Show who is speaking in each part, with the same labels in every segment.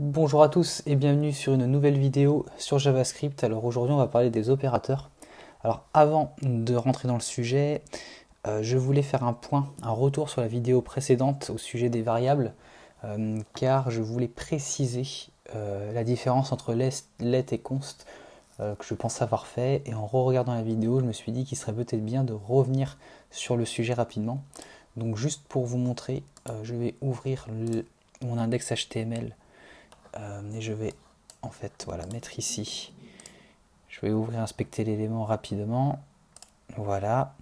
Speaker 1: Bonjour à tous et bienvenue sur une nouvelle vidéo sur JavaScript. Alors aujourd'hui on va parler des opérateurs. Alors avant de rentrer dans le sujet, je voulais faire un retour sur la vidéo précédente au sujet des variables, car je voulais préciser la différence entre let et const que je pense avoir fait. Et en re-regardant la vidéo, je me suis dit qu'il serait peut-être bien de revenir sur le sujet rapidement. Donc juste pour vous montrer, je vais ouvrir mon index HTML. Et je vais en fait voilà mettre ici. Je vais ouvrir inspecter l'élément rapidement. Voilà.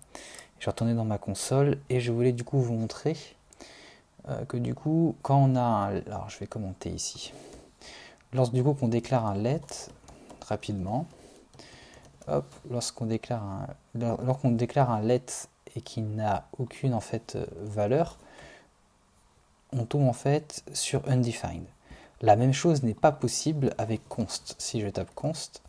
Speaker 1: Je vais retourner dans ma console et je voulais du coup vous montrer que du coup quand on a alors je vais commenter ici. Lorsque du coup qu'on déclare un let rapidement, hop, lorsqu'on déclare un let et qu'il n'a aucune en fait valeur, on tombe en fait sur undefined. La même chose n'est pas possible avec const. Si je tape const,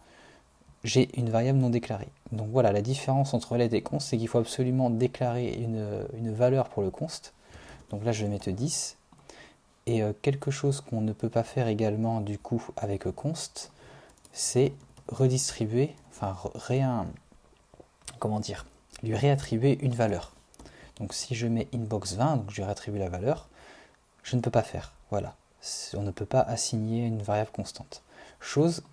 Speaker 1: j'ai une variable non déclarée. Donc voilà, la différence entre let et const, c'est qu'il faut absolument déclarer une valeur pour le const. Donc là, je vais mettre 10. Et quelque chose qu'on ne peut pas faire également du coup avec const, c'est redistribuer, enfin comment dire, lui réattribuer une valeur. Donc si je mets inbox 20, donc je lui réattribue la valeur, je ne peux pas faire. Voilà, on ne peut pas assigner une variable constante. Chose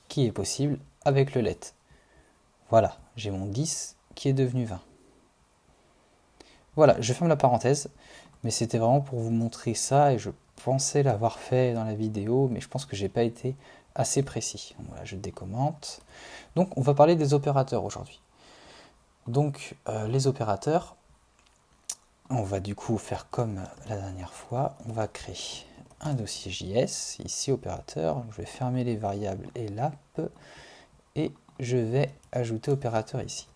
Speaker 1: qui est possible avec le let. Voilà, j'ai mon 10 qui est devenu 20. Voilà, je ferme la parenthèse, mais c'était vraiment pour vous montrer ça, et je pensais l'avoir fait dans la vidéo, mais je pense que j'ai pas été assez précis. Voilà, je décommente. Donc on va parler des opérateurs aujourd'hui. Donc les opérateurs, on va du coup faire comme la dernière fois, on va créer un dossier JS, ici opérateur, je vais fermer les variables et l'app, et je vais ajouter opérateur ici.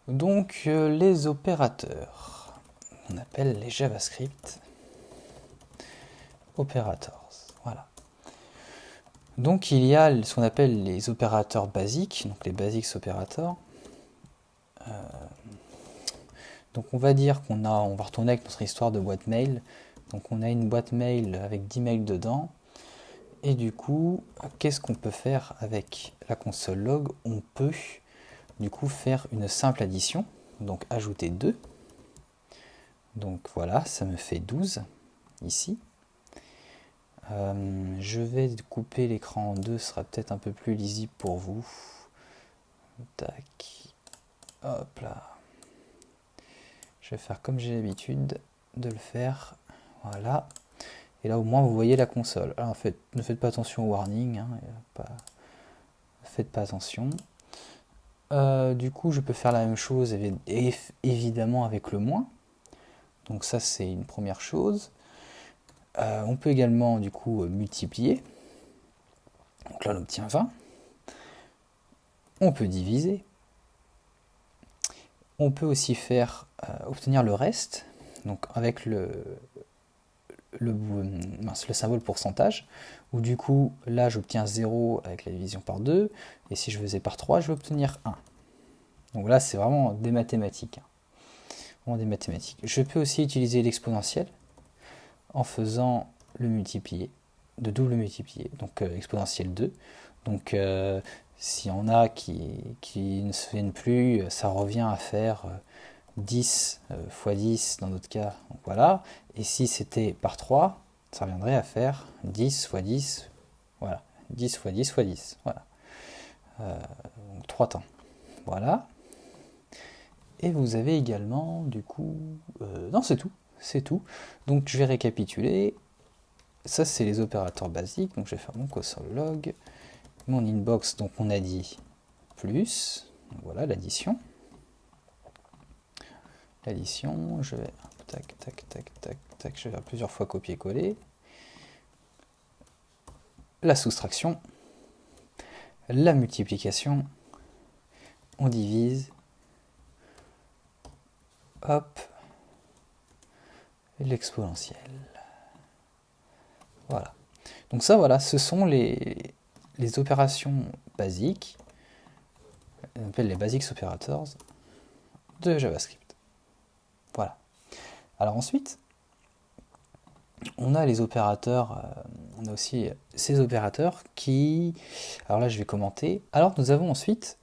Speaker 1: Donc les opérateurs, on appelle les JavaScript operators. Voilà. Donc il y a ce qu'on appelle les opérateurs basiques, donc les basics operators. Donc on va dire on va retourner avec notre histoire de boîte mail. Donc on a une boîte mail avec 10 mails dedans. Et du coup, qu'est-ce qu'on peut faire avec la console log? On peut du coup faire une simple addition, donc ajouter 2. Donc voilà, ça me fait 12 ici. Je vais couper l'écran en deux, ce sera peut-être un peu plus lisible pour vous. Tac. Hop là. Je vais faire comme j'ai l'habitude de le faire. Voilà. Et là au moins vous voyez la console. Alors en fait, ne faites pas attention au warning. Hein, faites pas attention. Du coup, je peux faire la même chose évidemment avec le moins. Donc ça, c'est une première chose. On peut également du coup multiplier. Donc là, on obtient 20. On peut diviser. On peut aussi faire obtenir le reste, donc avec le symbole pourcentage, où du coup, là, j'obtiens 0 avec la division par 2, et si je faisais par 3, je vais obtenir 1. Donc là, c'est vraiment des mathématiques. Vraiment des mathématiques. Je peux aussi utiliser l'exponentielle en faisant le multiplier, de double multiplier, donc exponentielle 2. Donc s'il y en a qui ne se souviennent plus, ça revient à faire 10 fois 10 dans notre cas, donc voilà. Et si c'était par 3, ça reviendrait à faire 10 fois 10, voilà. 10 fois 10 fois 10, voilà. Donc 3 temps, voilà. Et vous avez également, du coup... non, c'est tout, c'est tout. Donc je vais récapituler. Ça, c'est les opérateurs basiques. Donc je vais faire mon console log, mon inbox, donc on a dit plus, donc voilà l'addition. L'addition, je vais tac, tac, tac, tac, tac, je vais faire plusieurs fois copier-coller. La soustraction, la multiplication, on divise, hop, l'exponentielle. Voilà. Donc ça, voilà, ce sont les opérations basiques, on appelle les basics operators de JavaScript. Voilà. Alors ensuite, on a les opérateurs, on a aussi ces opérateurs qui... Alors là, je vais commenter. Alors, nous avons ensuite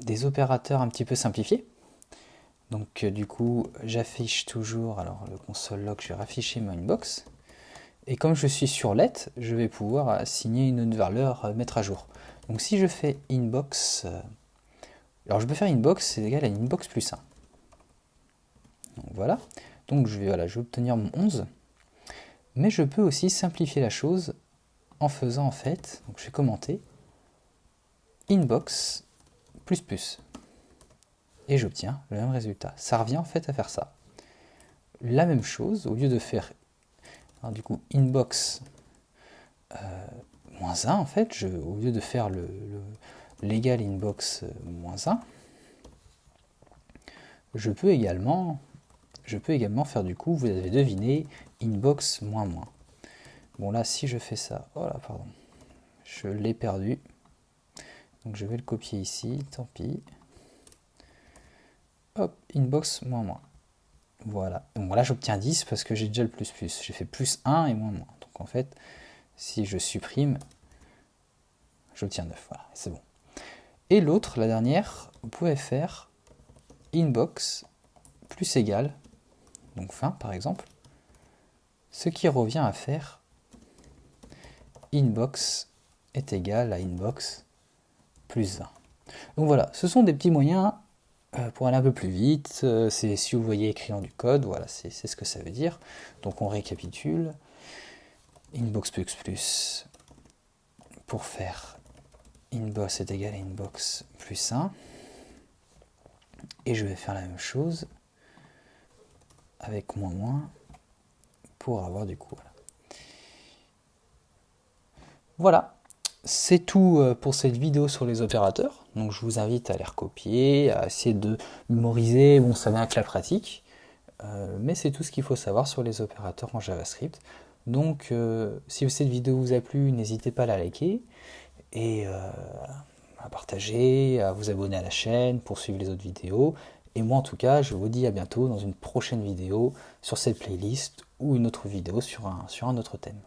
Speaker 1: des opérateurs un petit peu simplifiés. Donc, du coup, j'affiche toujours, alors le console log, je vais rafficher mon inbox. Et comme je suis sur let, je vais pouvoir assigner une autre valeur, mettre à jour. Donc, si je fais inbox, alors je peux faire inbox, c'est égal à inbox plus 1. Donc, voilà. Donc, je vais obtenir mon 11. Mais je peux aussi simplifier la chose en faisant en fait, donc je vais commenter, inbox plus plus. Et j'obtiens le même résultat. Ça revient en fait à faire ça. La même chose, au lieu de faire, alors, du coup, inbox moins 1, en fait, au lieu de faire l'égal inbox moins 1, je peux également faire du coup, vous avez deviné, inbox moins moins. Bon là, si je fais ça, oh là, pardon, je l'ai perdu. Donc je vais le copier ici, tant pis. Hop, inbox moins moins. Voilà. Donc là, j'obtiens 10 parce que j'ai déjà le plus plus. J'ai fait plus 1 et moins moins. Donc en fait, si je supprime, j'obtiens 9. Voilà, c'est bon. Et l'autre, la dernière, vous pouvez faire inbox plus égal, donc fin par exemple, ce qui revient à faire inbox est égal à inbox plus 1. Donc voilà, ce sont des petits moyens pour aller un peu plus vite. C'est si vous voyez écrit dans du code, voilà, c'est ce que ça veut dire. Donc on récapitule. Inbox plus plus pour faire inbox est égal à inbox plus 1. Et je vais faire la même chose avec moins moins pour avoir du coup. Voilà, c'est tout pour cette vidéo sur les opérateurs. Donc je vous invite à les recopier, à essayer de mémoriser. Bon, ça vient avec la pratique, mais c'est tout ce qu'il faut savoir sur les opérateurs en JavaScript. Donc si cette vidéo vous a plu, n'hésitez pas à la liker et à partager, à vous abonner à la chaîne pour suivre les autres vidéos. Et moi en tout cas, je vous dis à bientôt dans une prochaine vidéo sur cette playlist ou une autre vidéo sur un autre thème.